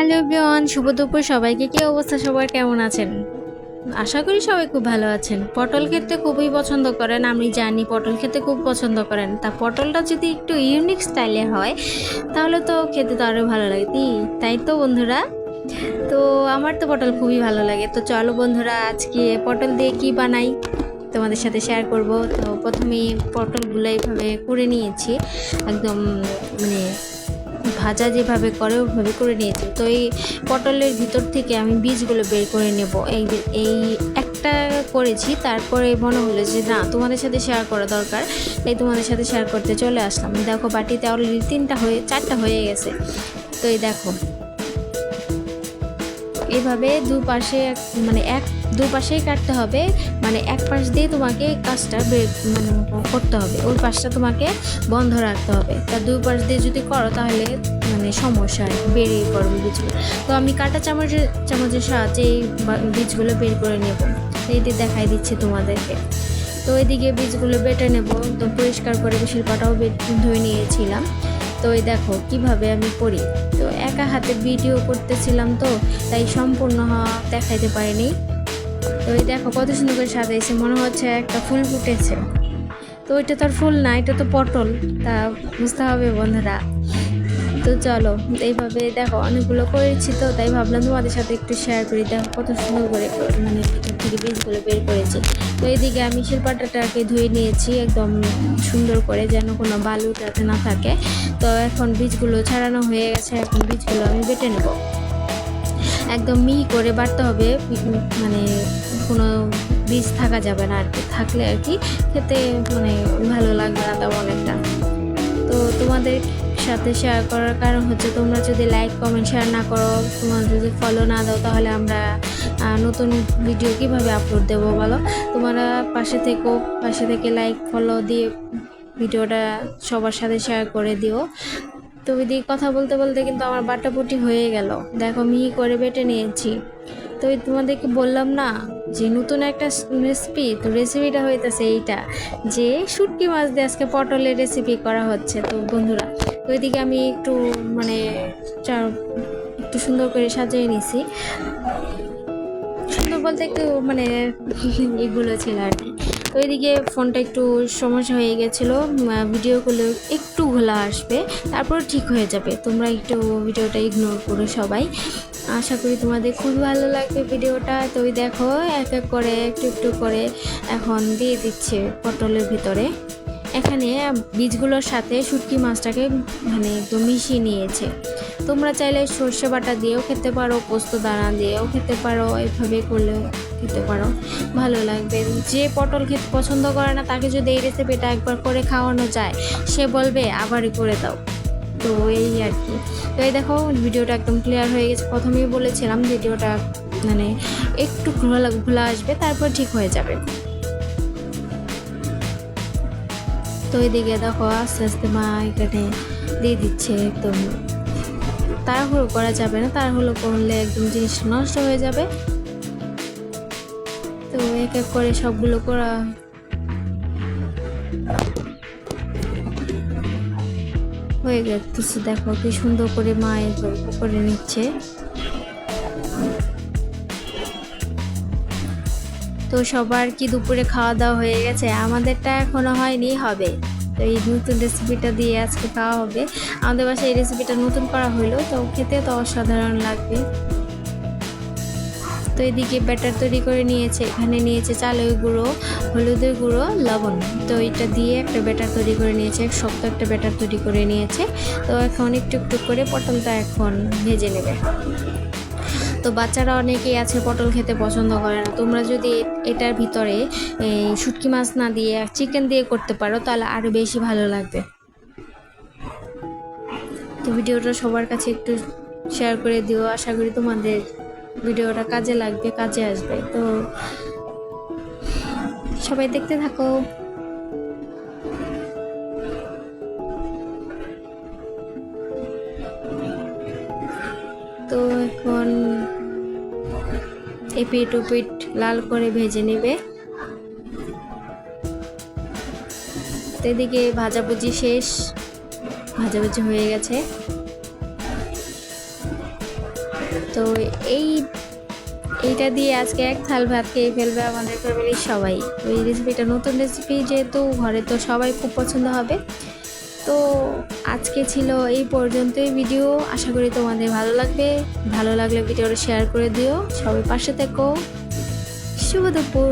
Hello everyone, শুভ দুপুর সবাইকে। কি অবস্থা সবার, কেমন আছেন? আশা করি সবাই খুব ভালো আছেন। পটল খেতে খুবই পছন্দ করেন, আমি জানি পটল খেতে খুব পছন্দ করেন। তা পটলটা যদি একটু ইউনিক স্টাইলে হয় তাহলে তো খেতে তো আরও ভালো লাগে, তাই তো বন্ধুরা। তো আমার তো পটল খুবই ভালো লাগে। তো চলো বন্ধুরা, আজকে পটল দিয়ে কি বানাই তোমাদের সাথে শেয়ার করব। তো প্রথমে পটলগুলো এইভাবে করে নিয়েছি, একদম মানে ভাজা যেভাবে করে ওইভাবে করে নিয়েছি। তো এই পটলের ভিতর থেকে আমি বীজগুলো বের করে নেব। এই একটা করেছি, তারপরে মনে হলো যে না, তোমাদের সাথে শেয়ার করা দরকার, তাই তোমাদের সাথে শেয়ার করতে চলে আসলাম। দেখো বাটিতে অলরেডি চারটা হয়ে গেছে। তো এই দেখো এইভাবে দুপাশে মানে দুপাশেই কাটতে হবে, মানে এক পাশ দিয়ে তোমাকে কাজটা মানে করতে হবে, ওই পাশটা তোমাকে বন্ধ রাখতে হবে। তা দুই পাশ দিয়ে যদি করো তাহলে মানে সমস্যা হয়, বেরিয়ে পড়বে বীজগুলো। তো আমি কাঁটা চামচের সাহায্যে এই বীজগুলো বের করে নেব। এই দিয়ে দেখাই দিচ্ছি তোমাদেরকে। তো ওইদিকে বীজগুলো বেটে নেব, তো পরিষ্কার করে শিল্পাটাও ধুয়ে নিয়েছিলাম। তো এই দেখো কিভাবে আমি করি। তো একা হাতে ভিডিও করতেছিলাম, তো তাই সম্পূর্ণ দেখাইতে পারিনি। তো এই দেখো কত সুন্দর করে সাজাইছে, মনে হচ্ছে একটা ফুল ফুটেছে। তো ওইটা তো আর ফুল না, এটা তো পটল, তা বুঝতে হবে বন্ধুরা। তো চলো, এইভাবে দেখো অনেকগুলো করেছি, তো তাই ভাবলাম তোমাদের সাথে একটু শেয়ার করি। দেখো কত সুন্দর করে মানে ভিতর থেকে বীজগুলো বের করেছি। তো এইদিকে আমি শিলপাটাটাকে ধুয়ে নিয়েছি একদম সুন্দর করে, যেন কোনো বালু তাতে না থাকে। তো এখন বীজগুলো ছাড়ানো হয়ে গেছে, এখন বীজগুলো আমি বেটে নেব। একদম মিহি করে বাটতে হবে, মানে কোনো বীজ থাকা যাবে না আর কি, থাকলে আর কি খেতে মানে ভালো লাগবে না তেমন একটা। তো তোমাদের সাথে শেয়ার করার কারণ হচ্ছে, তোমরা যদি লাইক কমেন্ট শেয়ার না করো, তোমরা যদি ফলো না দাও, তাহলে আমরা নতুন ভিডিও কিভাবে আপলোড দেবো বলো। তোমরা পাশে থেকে লাইক ফলো দিয়ে ভিডিওটা সবার সাথে শেয়ার করে দিও। তো ওইদিকে কথা বলতে বলতে কিন্তু আমার বাটাবুটি হয়ে গেল। দেখো মিহি করে বেটে নিয়েছি। তো তোমাদেরকে বললাম না যে নতুন একটা রেসিপি, তো রেসিপিটা হইতেছে এইটা, যে শুটকি মাছ দিয়ে আজকে পটলের রেসিপি করা হচ্ছে। তো বন্ধুরা, তো ওইদিকে আমি একটু মানে একটু সুন্দর করে সাজিয়ে নিছি। সুন্দর বলতে একটু মানে এগুলো ছিল আর কি। তো এদিকে ফোনটা একটু সমস্যা হয়ে গেছিলো, ভিডিওগুলো একটু ঘোলা আসবে, তারপর ঠিক হয়ে যাবে। তোমরা একটু ভিডিওটা ইগনোর করো সবাই। আশা করি তোমাদের খুব ভালো লাগবে ভিডিওটা। তো ওই দেখো এক এক করে একটু একটু করে এখন দিয়ে দিচ্ছে পটলের ভিতরে। এখানে বীজগুলোর সাথে শুটকি মাছটাকে মানে একদম মিশিয়ে নিয়েছে। তোমরা চাইলে সর্ষে বাটা দিয়েও খেতে পারো, পোস্ত দানা দিয়েও খেতে পারো, এভাবে করলেও খেতে পারো, ভালো লাগবে। যে পটল খেতে পছন্দ করে না, তাকে যদি এই রেসিপিটা একবার করে খাওয়ানো যায়, সে বলবে আবারই করে দাও। তো এই আর কি। তো এই দেখো ভিডিওটা একদম ক্লিয়ার হয়ে গেছে। প্রথমেই বলেছিলাম ভিডিওটা মানে একটু ঘোলা আসবে, তারপর ঠিক হয়ে যাবে। তো এদিকে দেখো আস্তে আস্তে মা এখানে দিয়ে দিচ্ছে। একদম তাড়াহুড়ো করা যাবে না, তাড়াহুড়ো করলে একদম জিনিস নষ্ট হয়ে যাবে। তো এক এক করে সবগুলো করা হয়ে গেছে। দেখো কি সুন্দর করে মা এগুলো করে নিচ্ছে। তো সবার কি দুপুরে খাওয়া দাওয়া হয়ে গেছে? আমাদেরটা এখনো হয়নি, হবে। তো এই নতুন রেসিপিটা দিয়ে আজকে খাওয়া হবে। আমাদের বাসায় এই রেসিপিটা নতুন করা হলো, তো খেতে তো অসাধারণ লাগবে। তো এদিকে ব্যাটার তৈরি করে নিয়েছে, এখানে নিয়েছে চালের গুঁড়ো, হলুদের গুঁড়ো, লবণ। তো এটা দিয়ে একটা ব্যাটার তৈরি করে নিয়েছে, শক্ত একটা ব্যাটার তৈরি করে নিয়েছে। তো এখন একটু একটু করে পটলটা এখন ভেজে নেবে। তো বাচ্চারা অনেকেই আছে পটল খেতে পছন্দ করে না। তোমরা যদি এটার ভিতরে শুটকি মাছ না দিয়ে চিকেন দিয়ে করতে পারো, তাহলে আরও বেশি ভালো লাগবে। তো ভিডিওটা সবার কাছে একটু শেয়ার করে দিও, আশা করি তোমাদের ভিডিওটা কাজে লাগবে, কাজে আসবে। তো সবাই দেখতে থাকো। তো এখন এপিট ওপিট লাল করে ভেজে নেবে। তো এদিকে ভাজাভুজি শেষ, ভাজাভুজি হয়ে গেছে। তো এইটা দিয়ে আজকে এক থাল ভাত খেয়ে ফেলবে আমাদের ফ্যামিলির সবাই। ওই রেসিপিটা নতুন রেসিপি, যেহেতু ঘরে তো সবাই খুব পছন্দ হবে। তো আজকে ছিল এই পর্যন্তই ভিডিও। আশা করি তোমাদের ভালো লাগবে। ভালো লাগলে ভিডিওটা শেয়ার করে দিও। সবাই পাশে থেকো। শুভ দুপুর।